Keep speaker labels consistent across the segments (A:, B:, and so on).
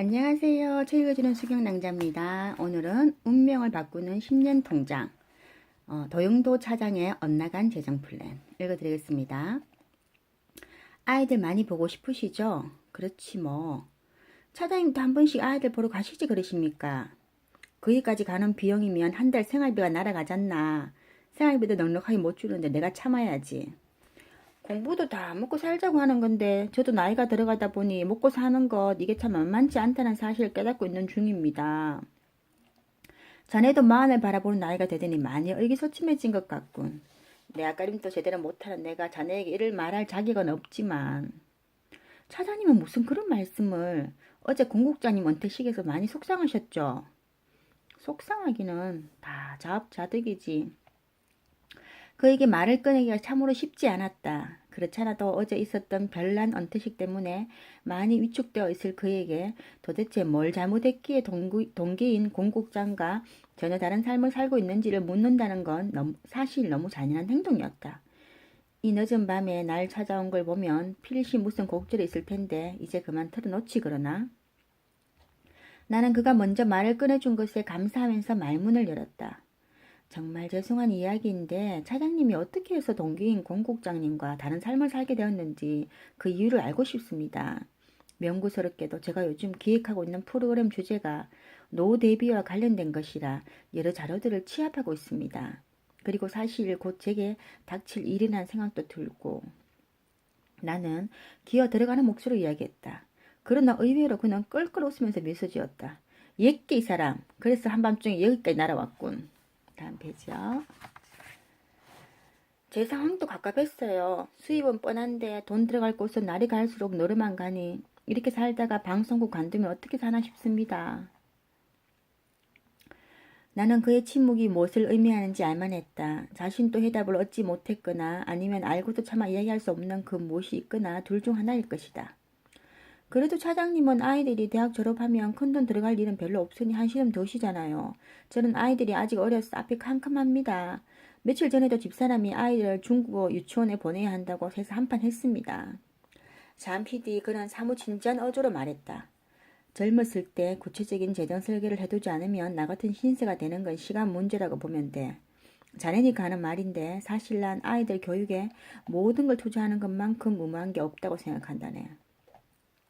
A: 안녕하세요. 책 읽어주는 수경낭자입니다. 오늘은 운명을 바꾸는 10년 통장, 도영도 차장의 엇나간 재정 플랜 읽어드리겠습니다. 아이들 많이 보고 싶으시죠? 그렇지 뭐. 차장님도 한 번씩 아이들 보러 가시지 그러십니까? 거기까지 가는 비용이면 한 달 생활비가 날아가잖나. 생활비도 넉넉하게 못 주는데 내가 참아야지. 공부도 다 먹고 살자고 하는 건데 저도 나이가 들어가다 보니 먹고 사는 것 이게 참 만만치 않다는 사실을 깨닫고 있는 중입니다. 자네도 마흔을 바라보는 나이가 되더니 많이 의기소침해진 것 같군. 내 아까림도 제대로 못하는 내가 자네에게 이를 말할 자격은 없지만 차장님은 무슨 그런 말씀을. 어제 공국장님 은퇴식에서 많이 속상하셨죠? 속상하기는 다 자업자득이지. 그에게 말을 꺼내기가 참으로 쉽지 않았다. 그렇잖아도 어제 있었던 별난 은퇴식 때문에 많이 위축되어 있을 그에게 도대체 뭘 잘못했기에 동기인 공국장과 전혀 다른 삶을 살고 있는지를 묻는다는 건 사실 너무 잔인한 행동이었다. 이 늦은 밤에 날 찾아온 걸 보면 필시 무슨 곡절이 있을 텐데 이제 그만 털어놓지 그러나? 나는 그가 먼저 말을 꺼내준 것에 감사하면서 말문을 열었다. 정말 죄송한 이야기인데 차장님이 어떻게 해서 동기인 공국장님과 다른 삶을 살게 되었는지 그 이유를 알고 싶습니다. 명구스럽게도 제가 요즘 기획하고 있는 프로그램 주제가 노후 대비와 관련된 것이라 여러 자료들을 취합하고 있습니다. 그리고 사실 곧 제게 닥칠 일이라는 생각도 들고. 나는 기어 들어가는 목소리로 이야기했다. 그러나 의외로 그는 껄껄 웃으면서 미소 지었다. 옛게 이 사람. 그래서 한밤중에 여기까지 날아왔군. 다음 페이지요. 제 상황도 갑갑했어요. 수입은 뻔한데 돈 들어갈 곳은 날이 갈수록 노름만 가니 이렇게 살다가 방송국 관두면 어떻게 사나 싶습니다. 나는 그의 침묵이 무엇을 의미하는지 알만했다. 자신도 해답을 얻지 못했거나 아니면 알고도 차마 이야기할 수 없는 그 무엇이 있거나 둘 중 하나일 것이다. 그래도 차장님은 아이들이 대학 졸업하면 큰돈 들어갈 일은 별로 없으니 한시름 더시잖아요. 저는 아이들이 아직 어려서 앞이 캄캄합니다. 며칠 전에도 집사람이 아이들을 중국어 유치원에 보내야 한다고 해서 한판 했습니다. 잠 PD 그는 사무 진지한 어조로 말했다. 젊었을 때 구체적인 재정 설계를 해두지 않으면 나 같은 신세가 되는 건 시간 문제라고 보면 돼. 자네니까 하는 말인데 사실 난 아이들 교육에 모든 걸 투자하는 것만큼 의무한 게 없다고 생각한다네.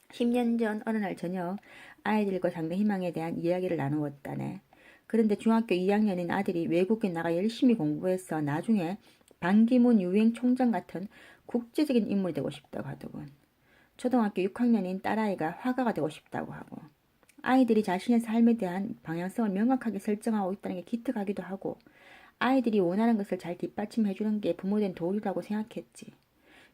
A: 10년 전 어느 날 저녁 아이들과 장래 희망에 대한 이야기를 나누었다네. 그런데 중학교 2학년인 아들이 외국에 나가 열심히 공부해서 나중에 반기문 유엔 총장 같은 국제적인 인물이 되고 싶다고 하더군. 초등학교 6학년인 딸아이가 화가가 되고 싶다고 하고. 아이들이 자신의 삶에 대한 방향성을 명확하게 설정하고 있다는 게 기특하기도 하고 아이들이 원하는 것을 잘 뒷받침해주는 게 부모된 도리라고 생각했지.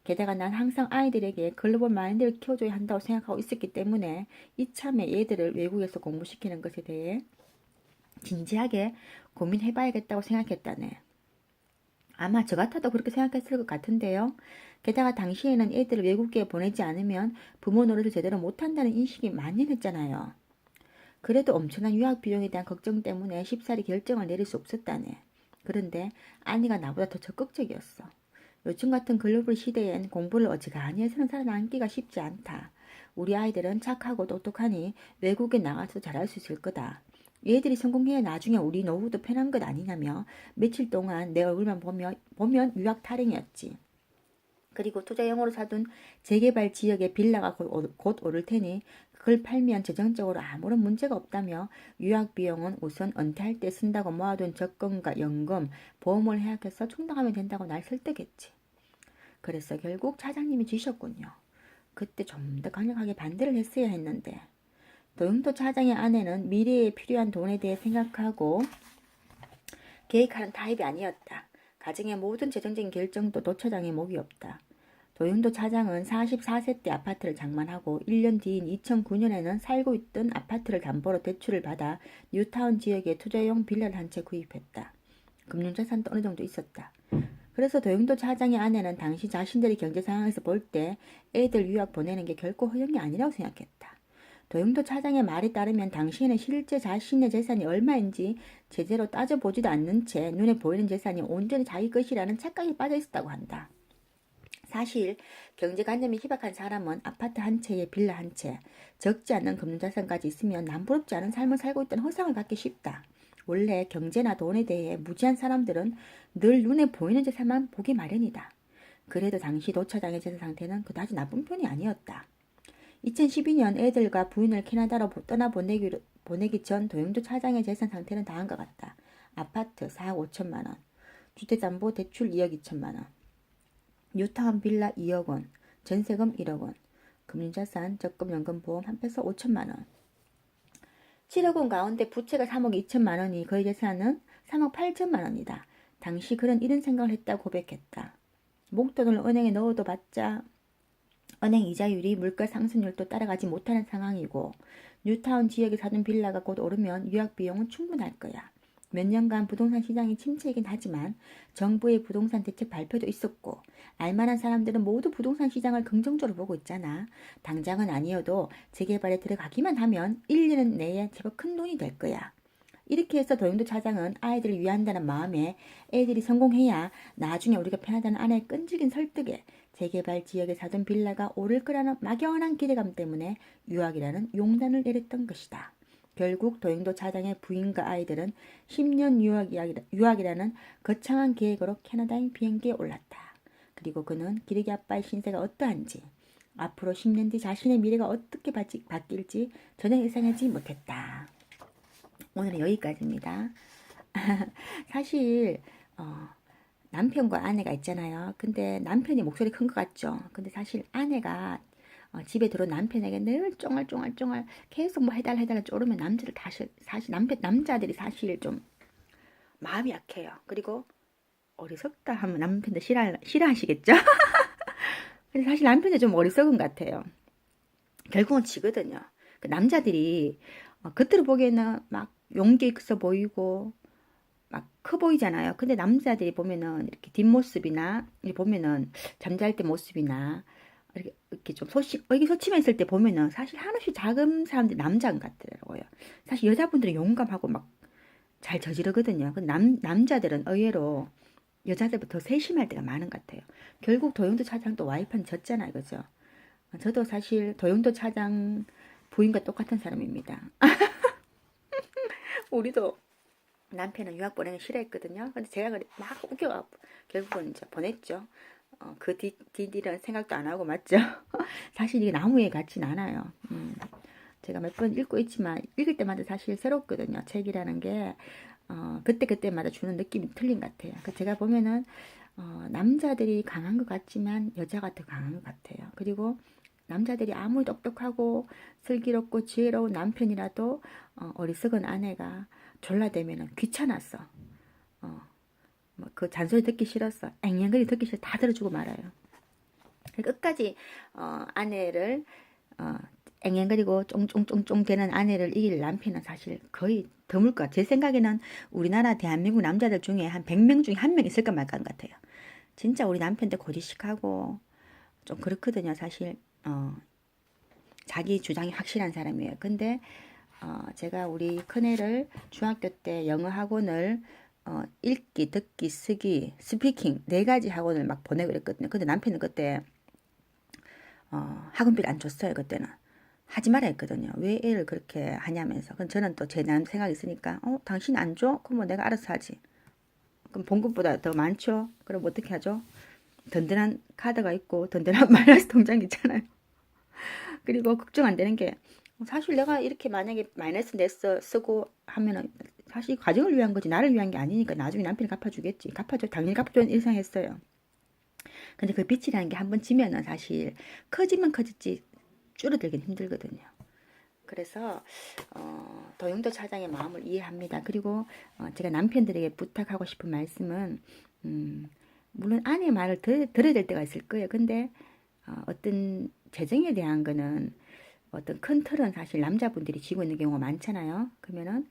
A: 게다가 난 항상 아이들에게 글로벌 마인드를 키워줘야 한다고 생각하고 있었기 때문에 이참에 얘들을 외국에서 공부시키는 것에 대해 진지하게 고민해봐야겠다고 생각했다네. 아마 저 같아도 그렇게 생각했을 것 같은데요. 게다가 당시에는 애들을 외국에 보내지 않으면 부모 노릇을 제대로 못한다는 인식이 만연했잖아요. 그래도 엄청난 유학 비용에 대한 걱정 때문에 쉽사리 결정을 내릴 수 없었다네. 그런데 아니가 나보다 더 적극적이었어. 요즘 같은 글로벌 시대엔 공부를 어지간히 해서는 살아남기가 쉽지 않다. 우리 아이들은 착하고 똑똑하니 외국에 나가서 잘할 수 있을 거다. 얘들이 성공해야 나중에 우리 노후도 편한 것 아니냐며 며칠 동안 내 얼굴만 보면 유학 탈행이었지. 그리고 투자용으로 사둔 재개발 지역의 빌라가 곧 오를 테니 그걸 팔면 재정적으로 아무런 문제가 없다며 유학 비용은 우선 은퇴할 때 쓴다고 모아둔 적금과 연금, 보험을 해약해서 충당하면 된다고 날 설득했지. 그래서 결국 차장님이 지셨군요. 그때 좀 더 강력하게 반대를 했어야 했는데. 도영도 차장의 아내는 미래에 필요한 돈에 대해 생각하고 계획하는 타입이 아니었다. 가정의 모든 재정적인 결정도 도 차장의 목이 없다. 도영도 차장은 44세 때 아파트를 장만하고 1년 뒤인 2009년에는 살고 있던 아파트를 담보로 대출을 받아 뉴타운 지역에 투자용 빌라를 한 채 구입했다. 금융자산도 어느 정도 있었다. 그래서 도영도 차장의 아내는 당시 자신들의 경제 상황에서 볼 때 애들 유학 보내는 게 결코 허용이 아니라고 생각했다. 도영도 차장의 말에 따르면 당시에는 실제 자신의 재산이 얼마인지 제대로 따져보지도 않는 채 눈에 보이는 재산이 온전히 자기 것이라는 착각에 빠져 있었다고 한다. 사실 경제관념이 희박한 사람은 아파트 한 채에 빌라 한 채, 적지 않은 금융자산까지 있으면 남부럽지 않은 삶을 살고 있다는 허상을 갖기 쉽다. 원래 경제나 돈에 대해 무지한 사람들은 늘 눈에 보이는 재산만 보기 마련이다. 그래도 당시 도차장의 재산 상태는 그다지 나쁜 편이 아니었다. 2012년 애들과 부인을 캐나다로 보내기 전 도영도 차장의 재산 상태는 다음과 같다. 아파트 4억 5천만 원, 주택담보 대출 2억 2천만 원, 뉴타운 빌라 2억 원, 전세금 1억 원, 금융자산, 적금, 연금, 보험 합해서 5천만 원. 7억 원 가운데 부채가 3억 2천만 원이 거의 재산은 3억 8천만 원이다. 당시 그는 이런 생각을 했다고 고백했다. 목돈을 은행에 넣어도 봤자 은행 이자율이 물가 상승률도 따라가지 못하는 상황이고 뉴타운 지역에 사둔 빌라가 곧 오르면 유학 비용은 충분할 거야. 몇 년간 부동산 시장이 침체이긴 하지만 정부의 부동산 대책 발표도 있었고 알만한 사람들은 모두 부동산 시장을 긍정적으로 보고 있잖아. 당장은 아니어도 재개발에 들어가기만 하면 1년 내에 제법 큰 돈이 될 거야. 이렇게 해서 도영도 차장은 아이들을 위한다는 마음에 애들이 성공해야 나중에 우리가 편하다는 아내의 끈질긴 설득에 재개발 지역에 사둔 빌라가 오를 거라는 막연한 기대감 때문에 유학이라는 용단을 내렸던 것이다. 결국 도영도 차장의 부인과 아이들은 10년 유학이라는 거창한 계획으로 캐나다행 비행기에 올랐다. 그리고 그는 기러기 아빠의 신세가 어떠한지, 앞으로 10년 뒤 자신의 미래가 어떻게 바뀔지 전혀 예상하지 못했다. 오늘은 여기까지입니다. 사실 남편과 아내가 있잖아요. 근데 남편이 목소리 큰 것 같죠. 근데 사실 아내가 집에 들어온 남편에게 늘 쫑알쫑알쫑알 계속 뭐 해달라 쪼르면 사실 남자들이 사실 좀 마음이 약해요. 그리고 어리석다 하면 남편도 싫어하시겠죠. 근데 사실 남편이 좀 어리석은 것 같아요. 결국은 지거든요. 그 남자들이 겉으로 보기에는 막 용기 있어 보이고 막 커 보이잖아요. 근데 남자들이 보면은 이렇게 뒷모습이나 보면은 잠잘 때 모습이나 이렇게 좀 의기소침해 있을 때 보면은 사실 한없이 작은 사람들이 남자인 것 같더라고요. 사실 여자분들은 용감하고 막 잘 저지르거든요. 근데 남자들은 의외로 여자들보다 더 세심할 때가 많은 것 같아요. 결국 도영도 차장도 와이프는 졌잖아요. 그죠? 저도 사실 도영도 차장 부인과 똑같은 사람입니다. 우리도 남편은 유학 보내는 싫어했거든요. 근데 제가 막 웃겨갖고 결국은 이제 보냈죠. 그 뒤딜은 생각도 안 하고 맞죠? 사실 이게 나무에 같진 않아요. 제가 몇 번 읽고 있지만 읽을 때마다 사실 새롭거든요. 책이라는 게 그때마다 주는 느낌이 틀린 것 같아요. 제가 보면은 남자들이 강한 것 같지만 여자가 더 강한 것 같아요. 그리고 남자들이 아무리 똑똑하고 슬기롭고 지혜로운 남편이라도 어리석은 아내가 졸라대면은 귀찮았어. 그 잔소리 듣기 싫었어. 앵앵거리 듣기 싫어. 다 들어주고 말아요. 끝까지 아내를 앵앵거리고 쫑쫑쫑쫑 되는 아내를 이길 남편은 사실 거의 드물 것 같아요. 제 생각에는 우리나라 대한민국 남자들 중에 한 100명 중에 한 명 있을까 말까 하는 것 같아요. 진짜 우리 남편들 고지식하고 좀 그렇거든요. 사실 자기 주장이 확실한 사람이에요. 근데 제가 우리 큰애를 중학교 때 영어 학원을 읽기, 듣기, 쓰기, 스피킹 4가지 학원을 막 보내고 그랬거든요. 근데 남편은 그때 학원비를 안 줬어요. 그때는 하지 말아 했거든요. 왜 애를 그렇게 하냐면서. 그럼 저는 또 제 나름 생각이 있으니까 당신 안 줘? 그럼 뭐 내가 알아서 하지. 그럼 봉급보다 더 많죠? 그럼 어떻게 하죠? 든든한 카드가 있고 든든한 마이너스 통장이 있잖아요. 그리고 걱정 안 되는 게 사실 내가 이렇게 만약에 마이너스 냈어 쓰고 하면은 사실 가정을 위한 거지 나를 위한 게 아니니까 나중에 남편이 갚아주겠지. 갚아줘. 당연히 갚아주는 일상했어요. 근데 그 빚이라는 게 한번 지면은 사실 커지면 커졌지 줄어들긴 힘들거든요. 그래서 도영도 차장의 마음을 이해합니다. 그리고 제가 남편들에게 부탁하고 싶은 말씀은 물론 아내의 말을 들어야 될 때가 있을 거예요. 근데 어떤 재정에 대한 거는 어떤 큰 틀은 사실 남자분들이 쥐고 있는 경우가 많잖아요. 그러면은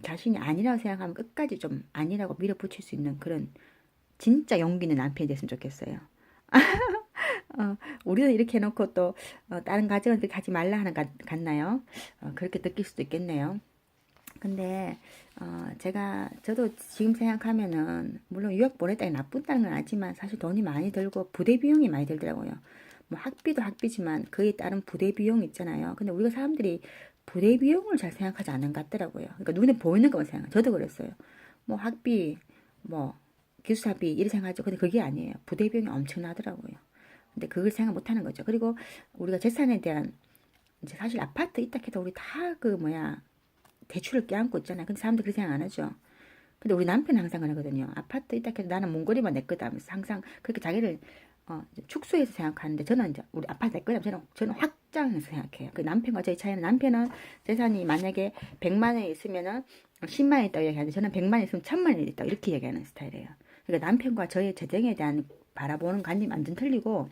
A: 자신이 아니라고 생각하면 끝까지 좀 아니라고 밀어붙일 수 있는 그런 진짜 용기 있는 남편이 됐으면 좋겠어요. 우리는 이렇게 해놓고 또 다른 가정을 가지 말라 하는 같나요? 그렇게 느낄 수도 있겠네요. 근데 저도 지금 생각하면은 물론 유학 보냈다는 게 나쁘다는 건 아니지만 사실 돈이 많이 들고 부대 비용이 많이 들더라고요. 뭐 학비도 학비지만 그에 따른 부대 비용 있잖아요. 근데 우리가 사람들이 부대 비용을 잘 생각하지 않는 것 같더라고요. 그러니까 눈에 보이는 것만 생각. 저도 그랬어요. 뭐 학비, 뭐 기숙사비 이렇게 생각하죠. 근데 그게 아니에요. 부대 비용이 엄청나더라고요. 근데 그걸 생각 못 하는 거죠. 그리고 우리가 재산에 대한 이제 사실 아파트 있다 해도 우리 다 그 뭐야 대출을 껴안고 있잖아요. 근데 사람들 그렇게 생각 안 하죠. 근데 우리 남편은 항상 그러거든요. 아파트 있다 해도 나는 몽골이만 내 거다 하면서 항상 그렇게 자기를 축소해서 생각하는데 저는 이제 우리 아파트 내 거다 저는 확장해서 생각해요. 그 남편과 저의 차이는 남편은 재산이 만약에 100만 원이 있으면은 10만 원 있다고 얘기하는데 저는 100만 원 있으면 1000만 원이 있다고 이렇게 얘기하는 스타일이에요. 그러니까 남편과 저의 재정에 대한 바라보는 관점이 완전 틀리고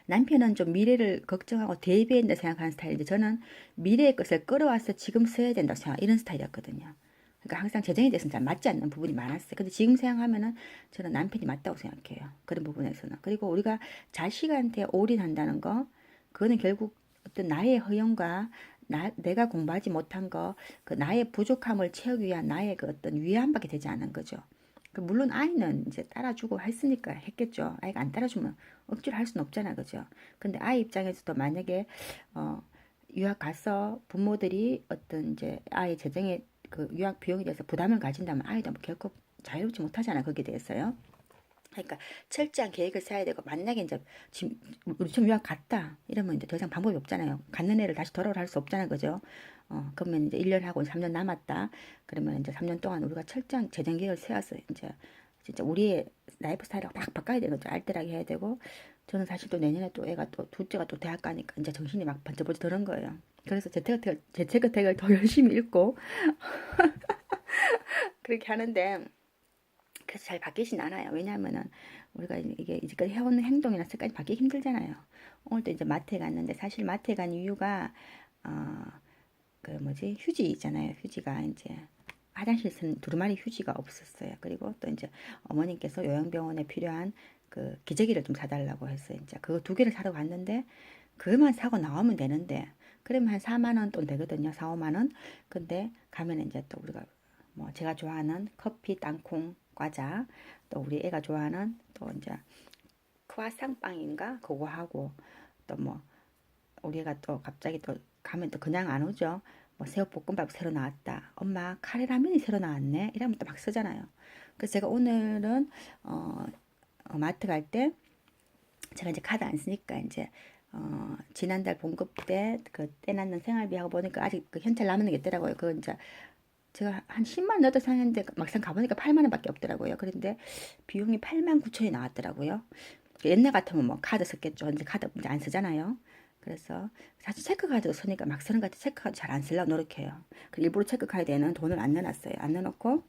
A: 남편은 좀 미래를 걱정하고 대비한다 생각하는 스타일인데 저는 미래의 것을 끌어와서 지금 써야 된다고 생각 이런 스타일이었거든요. 그러니까 항상 재정에 대해서는 잘 맞지 않는 부분이 많았어요. 근데 지금 생각하면은 저는 남편이 맞다고 생각해요. 그런 부분에서는. 그리고 우리가 자식한테 올인한다는 거, 그거는 결국 어떤 나의 허영과 내가 공부하지 못한 거, 그 나의 부족함을 채우기 위한 나의 그 어떤 위안밖에 되지 않은 거죠. 물론 아이는 이제 따라주고 했으니까 했겠죠. 아이가 안 따라주면 억지로 할 수는 없잖아, 그죠? 근데 아이 입장에서도 만약에 어, 유학 가서 부모들이 어떤 이제 아이 재정에 그 유학 비용에 대해서 부담을 가진다면 아이도 뭐 결코 자유롭지 못하잖아, 거기에 대해서요. 그러니까 철저한 계획을 세워야 되고 만약에 이제 지금 우리 좀 유학 갔다 이러면 이제 더 이상 방법이 없잖아요. 갔는 애를 다시 돌아오라 할 수 없잖아요, 그죠? 그러면 이제 1년 하고 3년 남았다. 그러면 이제 3년 동안 우리가 철저한 재정 계획을 세워서 이제 진짜 우리의 라이프 스타일을 막 바꿔야 되는 거죠. 알뜰하게 해야 되고 저는 사실 또 내년에 또 애가 또 둘째가 또 대학 가니까 이제 정신이 막 번쩍번쩍 드는 거예요. 그래서 재테크책을 더 열심히 읽고 그렇게 하는데 그래서 잘 바뀌진 않아요. 왜냐하면은 우리가 이게 이제까지 해온 행동이나 습관이 바뀌기 힘들잖아요. 오늘도 이제 마트에 갔는데 사실 마트에 간 이유가 어, 그 뭐지 휴지 있잖아요. 휴지가 이제 화장실 쓰는 두루마리 휴지가 없었어요. 그리고 또 이제 어머님께서 요양병원에 필요한 그 기저귀를 좀 사달라고 했어요. 이제 그거 두 개를 사러 갔는데 그것만 사고 나오면 되는데 그러면 한 4만 원 돈 되거든요. 4, 5만 원. 근데 가면 이제 또 우리가 뭐 제가 좋아하는 커피, 땅콩, 과자, 또 우리 애가 좋아하는 또 이제 크와상 빵인가 그거 하고 또 뭐 우리 애가 또 갑자기 또 가면 또 그냥 안 오죠. 뭐 새우볶음밥 새로 나왔다. 엄마 카레라면이 새로 나왔네. 이러면 또 막 쓰잖아요. 그래서 제가 오늘은 마트 갈 때 제가 이제 카드 안 쓰니까 이제 지난달 봉급 때 그 떼놨는 생활비하고 보니까 아직 그 현찰 남는 게 있더라고요. 그거 이제 제가 한 10만 원 넣어도 사는데 막상 가보니까 8만 원밖에 없더라고요. 그런데 비용이 8만 9천이 나왔더라고요. 옛날 같으면 뭐 카드 썼겠죠. 이제 카드 이제 안 쓰잖아요. 그래서 사실 체크카드 쓰니까 막 쓰는 것 같아. 체크카드 잘 안 쓰려고 노력해요. 그리고 일부러 체크카드에는 돈을 안 넣어놨어요. 안 넣어놓고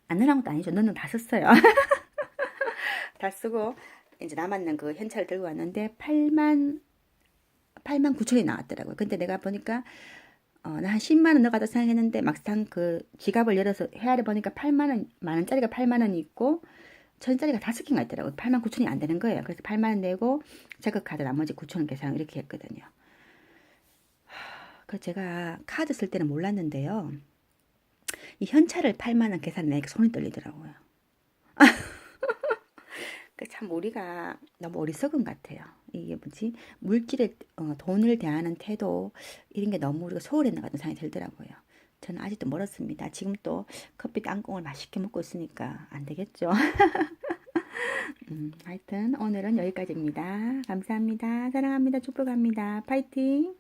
A: 안 넣어놓은 것도 아니죠. 넣는 다 썼어요. 다 쓰고 이제 남았는 그 현찰을 들고 왔는데 8만 9천이 나왔더라고요. 근데 내가 보니까 나 한 10만 원 넣어가다 생각했는데 막상 그 지갑을 열어서 헤아려 보니까 8만 원, 만 원짜리가 8만 원이 있고 천짜리가 5개가 있더라고요. 8만 9천이 안 되는 거예요. 그래서 8만 원 내고 체크카드 나머지 9천 원 계산 이렇게 했거든요. 그래서 제가 카드 쓸 때는 몰랐는데요. 이 현찰을 8만 원 계산 내니까 손이 떨리더라고요. 참 우리가 너무 어리석은 것 같아요. 이게 뭐지? 물질에 돈을 대하는 태도 이런 게 너무 우리가 소홀했나 같은 생각이 들더라고요. 저는 아직도 멀었습니다. 지금 또 커피 땅콩을 맛있게 먹고 있으니까 안 되겠죠. 하여튼 오늘은 여기까지입니다. 감사합니다. 사랑합니다. 축복합니다. 파이팅!